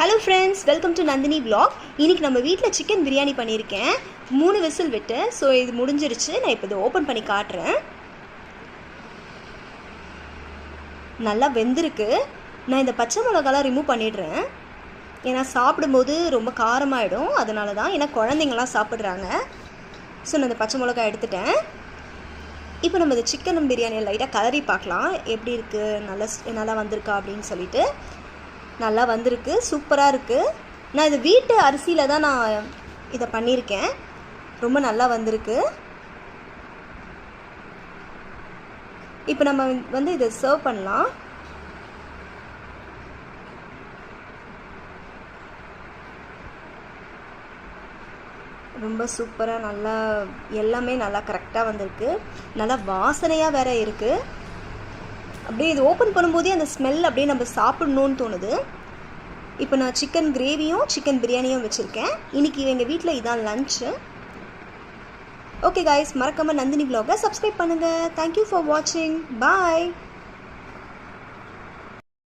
Hello friends, welcome to Nandini vlog. இன்றைக்கி நம்ம வீட்டில் சிக்கன் பிரியாணி பண்ணியிருக்கேன். 3 விசில் விட்டு. ஸோ இது முடிஞ்சிருச்சு. நான் இப்போ இதை ஓப்பன் பண்ணி காட்டுறேன். நல்லா வெந்திருக்கு. நான் இந்த பச்சை மிளகாலாம் ரிமூவ் பண்ணிடுறேன். ஏன்னா சாப்பிடும்போது ரொம்ப காரமாயிடும். அதனால தான், ஏன்னா குழந்தைங்களாம் சாப்பிட்றாங்க. ஸோ நான் இந்த பச்சை மிளகா எடுத்துட்டேன். இப்போ நம்ம இந்த சிக்கன் பிரியாணியை லைட்டாக கலரி பார்க்கலாம், எப்படி இருக்குது, நல்லா வந்திருக்கா அப்படின்னு சொல்லிட்டு. நல்லா வந்திருக்கு, சூப்பராக இருக்குது. நான் இது வீட்டு அரிசியில் தான் நான் இதை பண்ணியிருக்கேன். ரொம்ப நல்லா வந்திருக்கு. இப்போ நம்ம வந்து இதை சர்வ் பண்ணலாம். ரொம்ப சூப்பராக நல்லா எல்லாமே நல்லா கரெக்டாக வந்திருக்கு. நல்லா வாசனையாக வேறு இருக்குது. அப்படியே இது ஓப்பன் பண்ணும்போதே அந்த ஸ்மெல் அப்படியே நம்ம சாப்பிட்ணுன்னு தோணுது. இப்போ நான் சிக்கன் கிரேவியும் சிக்கன் பிரியாணியும் வச்சுருக்கேன். இன்றைக்கி எங்கள் வீட்டில் இதான் லன்ச்சு. ஓகே காய்ஸ், மறக்காமல் நந்தினி vlog-ஐ சப்ஸ்கிரைப் பண்ணுங்கள். தேங்க்யூ ஃபார் வாட்சிங். பாய்.